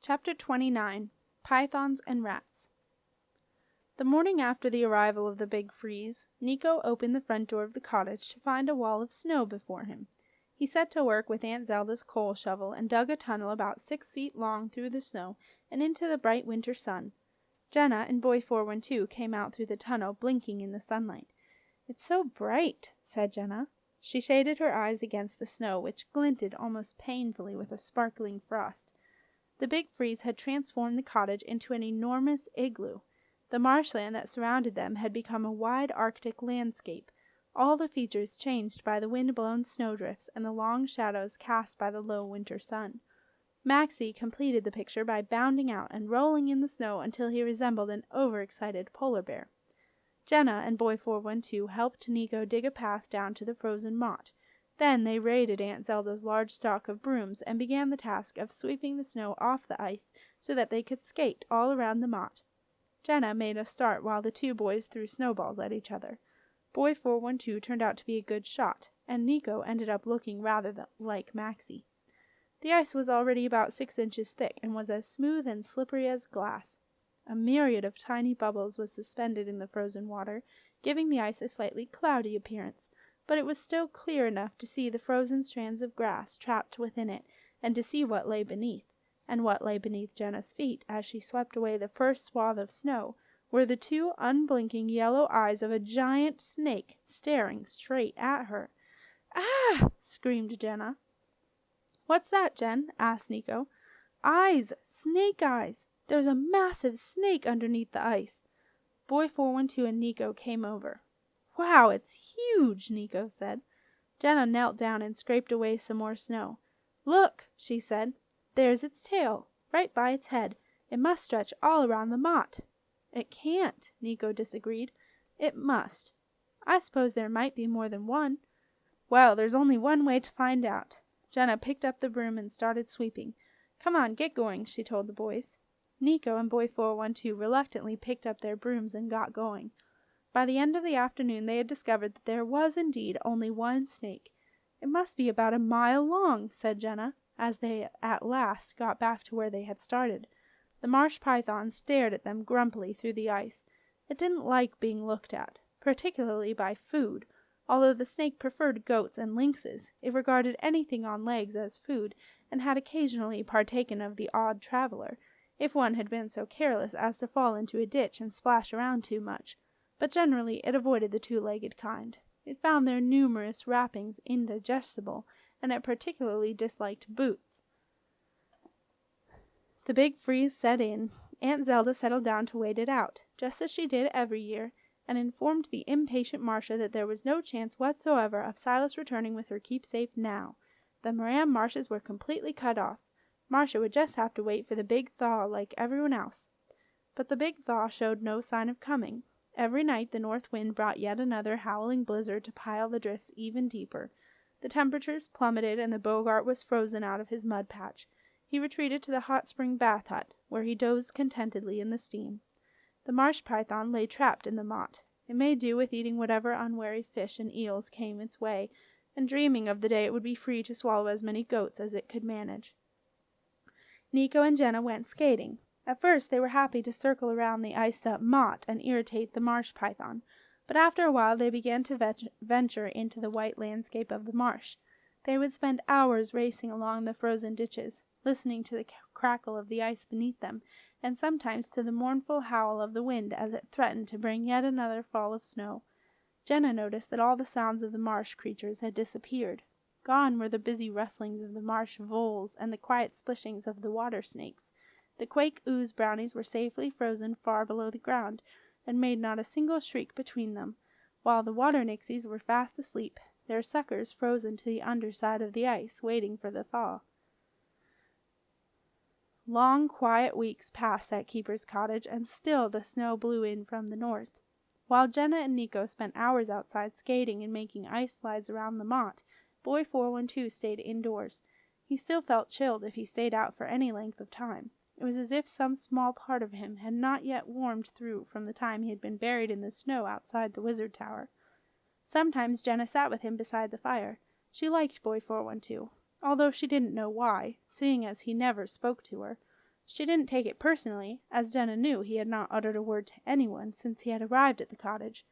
Chapter 29. Pythons and Rats. The morning after the arrival of the big freeze, Nico opened the front door of the cottage to find a wall of snow before him. He set to work with Aunt Zelda's coal shovel and dug a tunnel about 6 feet long through the snow and into the bright winter sun. Jenna and Boy 412 came out through the tunnel, blinking in the sunlight. "It's so bright," said Jenna. She shaded her eyes against the snow, which glinted almost painfully with a sparkling frost. The big freeze had transformed the cottage into an enormous igloo. The marshland that surrounded them had become a wide Arctic landscape, all the features changed by the wind-blown snowdrifts and the long shadows cast by the low winter sun. Maxie completed the picture by bounding out and rolling in the snow until he resembled an overexcited polar bear. Jenna and Boy 412 helped Nico dig a path down to the frozen motte. Then they raided Aunt Zelda's large stock of brooms and began the task of sweeping the snow off the ice so that they could skate all around the motte. Jenna made a start while the two boys threw snowballs at each other. Boy 412 turned out to be a good shot, and Nico ended up looking rather like Maxie. The ice was already about 6 inches thick and was as smooth and slippery as glass. A myriad of tiny bubbles was suspended in the frozen water, giving the ice a slightly cloudy appearance, but it was still clear enough to see the frozen strands of grass trapped within it, and to see what lay beneath. And what lay beneath Jenna's feet as she swept away the first swath of snow were the two unblinking yellow eyes of a giant snake staring straight at her. "Ah!" screamed Jenna. "What's that, Jen?" asked Nico. "Eyes! Snake eyes! There's a massive snake underneath the ice." Boy 412 and Nico came over. "Wow, it's huge," Nico said. Jenna knelt down and scraped away some more snow. "Look," she said. "There's its tail, right by its head. It must stretch all around the motte." "It can't," Nico disagreed. "It must. I suppose there might be more than one." "Well, there's only one way to find out." Jenna picked up the broom and started sweeping. "Come on, get going," she told the boys. Nico and Boy 412 reluctantly picked up their brooms and got going. By the end of the afternoon they had discovered that there was indeed only one snake. "It must be about a mile long," said Jenna, as they at last got back to where they had started. The marsh python stared at them grumpily through the ice. It didn't like being looked at, particularly by food. Although the snake preferred goats and lynxes, it regarded anything on legs as food, and had occasionally partaken of the odd traveler, if one had been so careless as to fall into a ditch and splash around too much. But generally it avoided the two-legged kind. It found their numerous wrappings indigestible, and it particularly disliked boots. The big freeze set in. Aunt Zelda settled down to wait it out, just as she did every year, and informed the impatient Marcia that there was no chance whatsoever of Silas returning with her keepsake now. The Moran marshes were completely cut off. Marcia would just have to wait for the big thaw like everyone else. But the big thaw showed no sign of coming. Every night the north wind brought yet another howling blizzard to pile the drifts even deeper. The temperatures plummeted and the Bogart was frozen out of his mud patch. He retreated to the hot spring bath hut, where he dozed contentedly in the steam. The marsh python lay trapped in the motte. It made do with eating whatever unwary fish and eels came its way, and dreaming of the day it would be free to swallow as many goats as it could manage. Nico and Jenna went skating. At first they were happy to circle around the iced-up motte and irritate the marsh python, but after a while they began to venture into the white landscape of the marsh. They would spend hours racing along the frozen ditches, listening to the crackle of the ice beneath them, and sometimes to the mournful howl of the wind as it threatened to bring yet another fall of snow. Jenna noticed that all the sounds of the marsh creatures had disappeared. Gone were the busy rustlings of the marsh voles and the quiet splishings of the water snakes. The quake ooze brownies were safely frozen far below the ground, and made not a single shriek between them, while the water nixies were fast asleep, their suckers frozen to the underside of the ice, waiting for the thaw. Long, quiet weeks passed at Keeper's Cottage, and still the snow blew in from the north. While Jenna and Nico spent hours outside skating and making ice slides around the motte, Boy 412 stayed indoors. He still felt chilled if he stayed out for any length of time. It was as if some small part of him had not yet warmed through from the time he had been buried in the snow outside the wizard tower. Sometimes Jenna sat with him beside the fire. She liked Boy 412, although she didn't know why, seeing as he never spoke to her. She didn't take it personally, as Jenna knew he had not uttered a word to anyone since he had arrived at the cottage.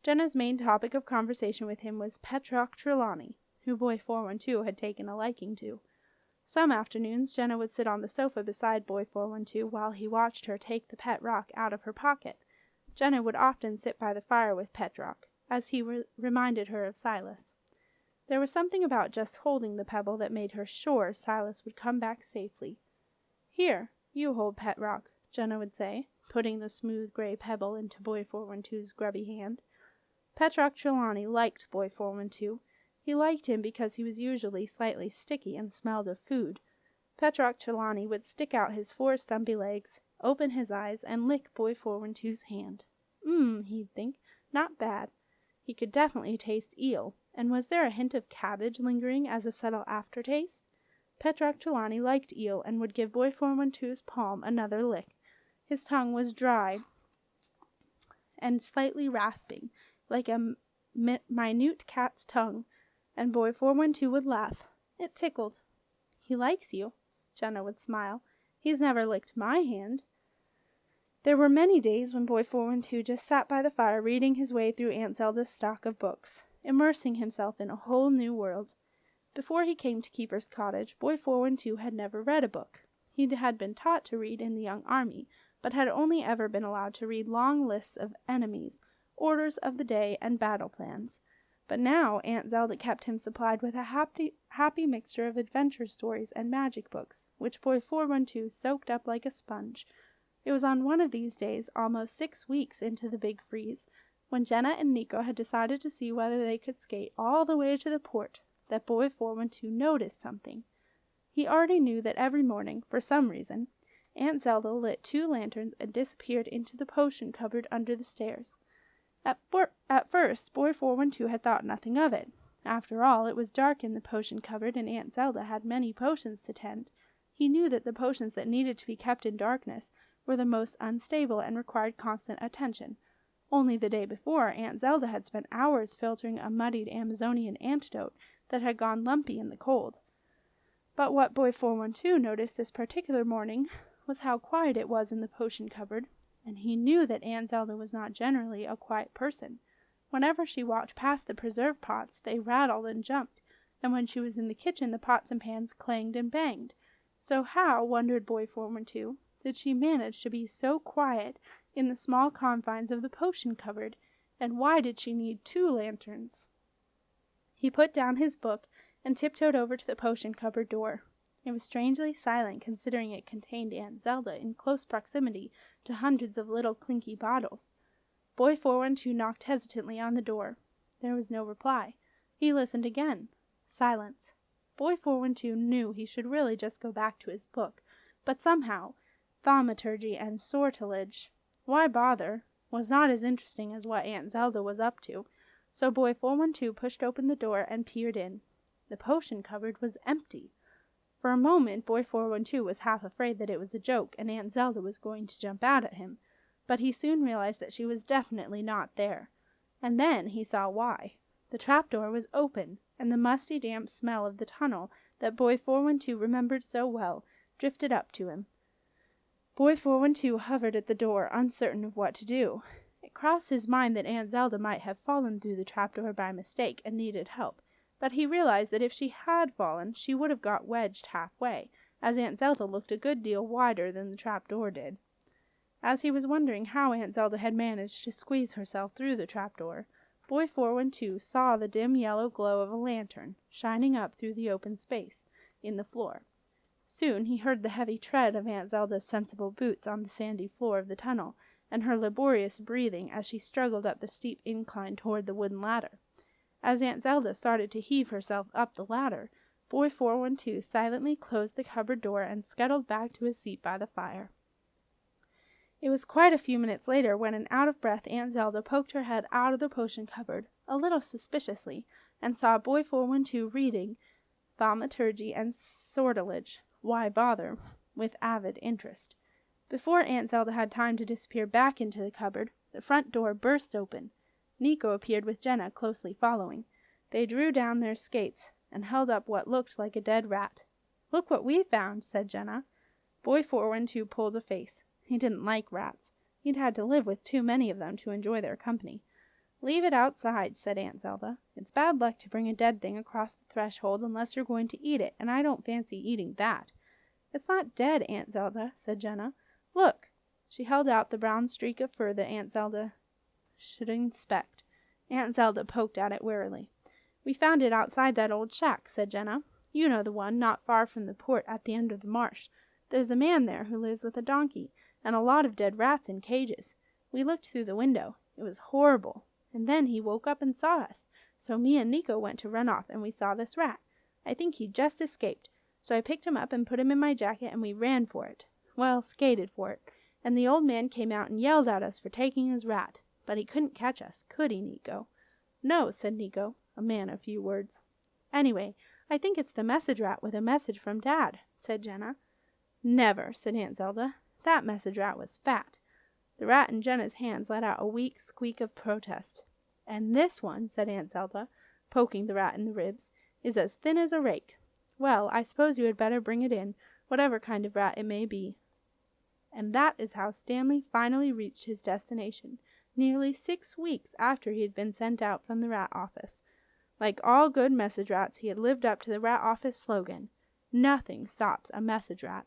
Jenna's main topic of conversation with him was Petrock Trelawney, who Boy 412 had taken a liking to. Some afternoons Jenna would sit on the sofa beside Boy 412 while he watched her take the pet rock out of her pocket. Jenna would often sit by the fire with Petrock, as he reminded her of Silas. There was something about just holding the pebble that made her sure Silas would come back safely. "Here, you hold Petrock," Jenna would say, putting the smooth gray pebble into Boy 412's grubby hand. Petrock Trelawney liked Boy 412. He liked him because he was usually slightly sticky and smelled of food. Petrock Trelawney would stick out his 4 stumpy legs, open his eyes, and lick Boy 412's hand. He'd think, not bad. He could definitely taste eel, and was there a hint of cabbage lingering as a subtle aftertaste? Petrock Trelawney liked eel and would give Boy 412's palm another lick. His tongue was dry and slightly rasping, like a minute cat's tongue, and Boy 412 would laugh. It tickled. "He likes you," Jenna would smile. "He's never licked my hand." There were many days when Boy 412 just sat by the fire reading his way through Aunt Zelda's stock of books, immersing himself in a whole new world. Before he came to Keeper's Cottage, Boy 412 had never read a book. He had been taught to read in the young army, but had only ever been allowed to read long lists of enemies, orders of the day, and battle plans. But now Aunt Zelda kept him supplied with a happy mixture of adventure stories and magic books, which Boy 412 soaked up like a sponge. It was on one of these days, almost 6 weeks into the big freeze, when Jenna and Nico had decided to see whether they could skate all the way to the port, that Boy 412 noticed something. He already knew that every morning, for some reason, Aunt Zelda lit 2 lanterns and disappeared into the potion cupboard under the stairs. At first, Boy 412 had thought nothing of it. After all, it was dark in the potion cupboard, and Aunt Zelda had many potions to tend. He knew that the potions that needed to be kept in darkness were the most unstable and required constant attention. Only the day before, Aunt Zelda had spent hours filtering a muddied Amazonian antidote that had gone lumpy in the cold. But what Boy 412 noticed this particular morning was how quiet it was in the potion cupboard, and he knew that Aunt Zelda was not generally a quiet person. Whenever she walked past the preserve pots, they rattled and jumped, and when she was in the kitchen, the pots and pans clanged and banged. So how, wondered Boy 412, did she manage to be so quiet in the small confines of the potion cupboard, and why did she need 2 lanterns? He put down his book and tiptoed over to the potion cupboard door. It was strangely silent, considering it contained Aunt Zelda in close proximity to hundreds of little clinky bottles. Boy 412 knocked hesitantly on the door. There was no reply. He listened again. Silence. Boy 412 knew he should really just go back to his book, but somehow thaumaturgy and sortilege, why bother, was not as interesting as what Aunt Zelda was up to, so Boy 412 pushed open the door and peered in. The potion cupboard was empty. For a moment, Boy 412 was half afraid that it was a joke and Aunt Zelda was going to jump out at him, but he soon realized that she was definitely not there. And then he saw why. The trapdoor was open, and the musty, damp smell of the tunnel that Boy 412 remembered so well drifted up to him. Boy 412 hovered at the door, uncertain of what to do. It crossed his mind that Aunt Zelda might have fallen through the trapdoor by mistake and needed help, but he realized that if she had fallen, she would have got wedged halfway, as Aunt Zelda looked a good deal wider than the trapdoor did. As he was wondering how Aunt Zelda had managed to squeeze herself through the trapdoor, Boy 412 saw the dim yellow glow of a lantern shining up through the open space in the floor. Soon he heard the heavy tread of Aunt Zelda's sensible boots on the sandy floor of the tunnel, and her laborious breathing as she struggled up the steep incline toward the wooden ladder. As Aunt Zelda started to heave herself up the ladder, Boy 412 silently closed the cupboard door and scuttled back to his seat by the fire. It was quite a few minutes later when an out-of-breath Aunt Zelda poked her head out of the potion cupboard, a little suspiciously, and saw Boy 412 reading Thaumaturgy and Sortilege, why bother, with avid interest. Before Aunt Zelda had time to disappear back into the cupboard, the front door burst open. Nico appeared with Jenna closely following. They drew down their skates and held up what looked like a dead rat. "Look what we found," said Jenna. Boy 412 pulled a face. He didn't like rats. He'd had to live with too many of them to enjoy their company. "Leave it outside," said Aunt Zelda. "It's bad luck to bring a dead thing across the threshold unless you're going to eat it, and I don't fancy eating that." "It's not dead, Aunt Zelda," said Jenna. "Look." She held out the brown streak of fur that Aunt Zelda should inspect. Aunt Zelda poked at it warily. "We found it outside that old shack," said Jenna. "You know the one, not far from the port at the end of the marsh. There's a man there who lives with a donkey, and a lot of dead rats in cages. We looked through the window. It was horrible. And then he woke up and saw us. So me and Nico went to run off, and we saw this rat. I think he just escaped. So I picked him up and put him in my jacket, and we ran for it. Well, skated for it. And the old man came out and yelled at us for taking his rat. But he couldn't catch us, could he, Nico?" "No," said Nico, a man of few words. "Anyway, I think it's the message rat with a message from Dad," said Jenna. "Never," said Aunt Zelda. "That message rat was fat." The rat in Jenna's hands let out a weak squeak of protest. "And this one," said Aunt Zelda, poking the rat in the ribs, "is as thin as a rake. Well, I suppose you had better bring it in, whatever kind of rat it may be." And that is how Stanley finally reached his destination, nearly 6 weeks after he had been sent out from the rat office. Like all good message rats, he had lived up to the rat office slogan, "Nothing stops a message rat."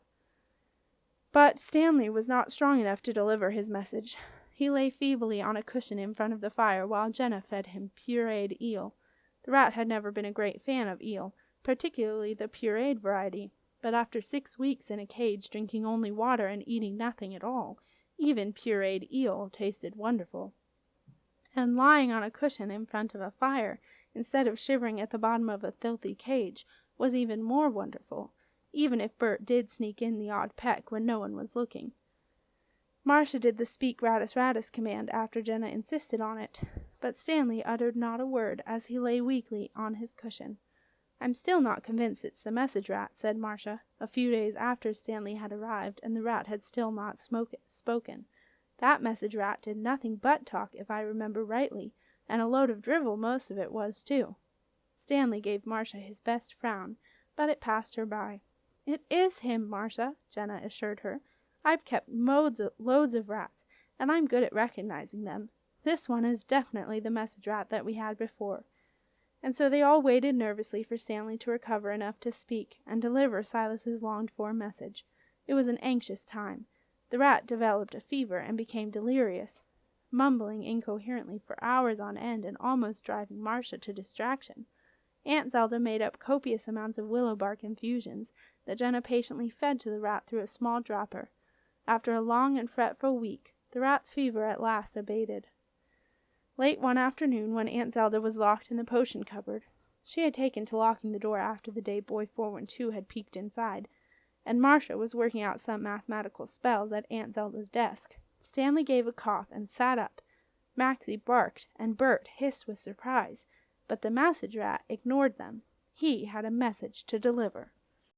But Stanley was not strong enough to deliver his message. He lay feebly on a cushion in front of the fire while Jenna fed him pureed eel. The rat had never been a great fan of eel, particularly the pureed variety, but after 6 weeks in a cage drinking only water and eating nothing at all, even pureed eel tasted wonderful. And lying on a cushion in front of a fire, instead of shivering at the bottom of a filthy cage, was even more wonderful, even if Bert did sneak in the odd peck when no one was looking. Marcia did the "Speak Ratus Ratus" command after Jenna insisted on it, but Stanley uttered not a word as he lay weakly on his cushion. "I'm still not convinced it's the message rat," said Marcia, a few days after Stanley had arrived and the rat had still not spoken. "That message rat did nothing but talk, if I remember rightly, and a load of drivel most of it was, too." Stanley gave Marcia his best frown, but it passed her by. "It is him, Marcia," Jenna assured her. "I've kept loads of rats, and I'm good at recognizing them. This one is definitely the message rat that we had before." And so they all waited nervously for Stanley to recover enough to speak and deliver Silas's longed-for message. It was an anxious time. The rat developed a fever and became delirious, mumbling incoherently for hours on end and almost driving Marcia to distraction. Aunt Zelda made up copious amounts of willow bark infusions that Jenna patiently fed to the rat through a small dropper. After a long and fretful week, the rat's fever at last abated. Late one afternoon, when Aunt Zelda was locked in the potion cupboard, she had taken to locking the door after the day Boy 412 had peeked inside, and Marcia was working out some mathematical spells at Aunt Zelda's desk, Stanley gave a cough and sat up. Maxie barked, and Bert hissed with surprise, but the message rat ignored them. He had a message to deliver.